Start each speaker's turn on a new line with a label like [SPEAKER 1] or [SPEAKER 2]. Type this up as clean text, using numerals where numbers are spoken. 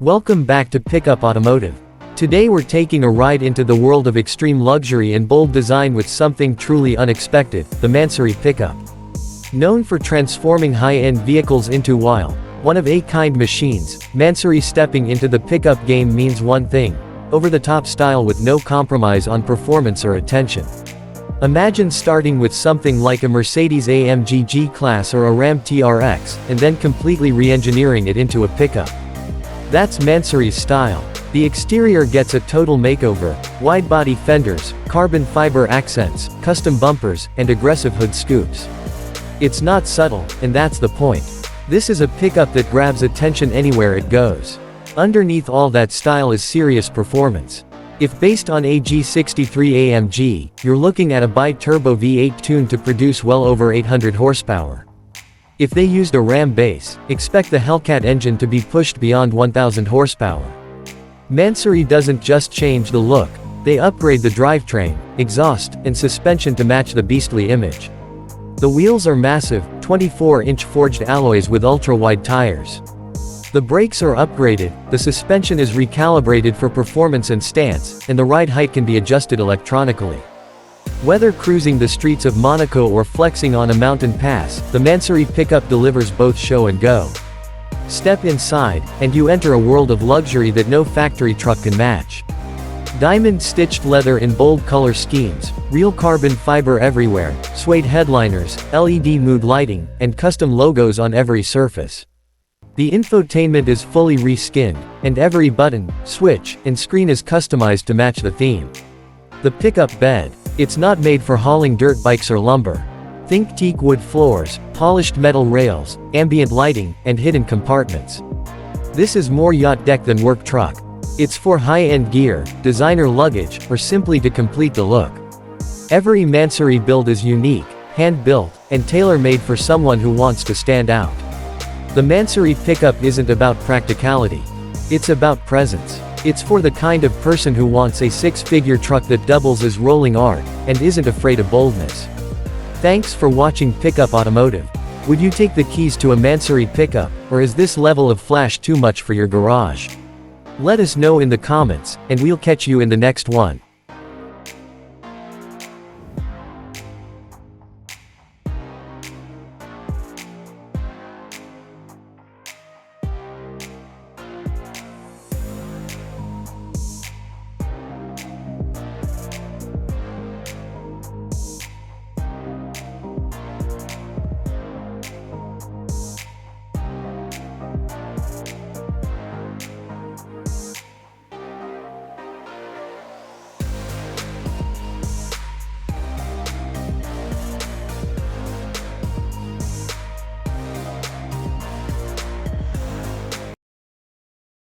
[SPEAKER 1] Welcome back to Pickup Automotive. Today we're taking a ride into the world of extreme luxury and bold design with something truly unexpected, the Mansory Pickup. Known for transforming high-end vehicles into one-of-a-kind machines, Mansory stepping into the pickup game means one thing: over-the-top style with no compromise on performance or attention. Imagine starting with something like a Mercedes-AMG G-Class or a Ram TRX, and then completely re-engineering it into a pickup. That's Mansory's style. The exterior gets a total makeover: wide-body fenders, carbon fiber accents, custom bumpers, and aggressive hood scoops. It's not subtle, and that's the point. This is a pickup that grabs attention anywhere it goes. Underneath all that style is serious performance. If based on a G63 AMG, you're looking at a bi-turbo V8 tuned to produce well over 800 horsepower. If they used a Ram base, expect the Hellcat engine to be pushed beyond 1000 horsepower. Mansory doesn't just change the look, they upgrade the drivetrain, exhaust, and suspension to match the beastly image. The wheels are massive, 24-inch forged alloys with ultra-wide tires. The brakes are upgraded, the suspension is recalibrated for performance and stance, and the ride height can be adjusted electronically. Whether cruising the streets of Monaco or flexing on a mountain pass, the Mansory Pickup delivers both show and go. Step inside, and you enter a world of luxury that no factory truck can match. Diamond-stitched leather in bold color schemes, real carbon fiber everywhere, suede headliners, LED mood lighting, and custom logos on every surface. The infotainment is fully reskinned, and every button, switch, and screen is customized to match the theme. The pickup bed. It's not made for hauling dirt bikes or lumber. Think teak wood floors, polished metal rails, ambient lighting, and hidden compartments. This is more yacht deck than work truck. It's for high-end gear, designer luggage, or simply to complete the look. Every Mansory build is unique, hand-built, and tailor-made for someone who wants to stand out. The Mansory Pickup isn't about practicality. It's about presence. It's for the kind of person who wants a six-figure truck that doubles as rolling art, and isn't afraid of boldness. Thanks for watching Pickup Automotive. Would you take the keys to a Mansory Pickup, or is this level of flash too much for your garage? Let us know in the comments, and we'll catch you in the next one.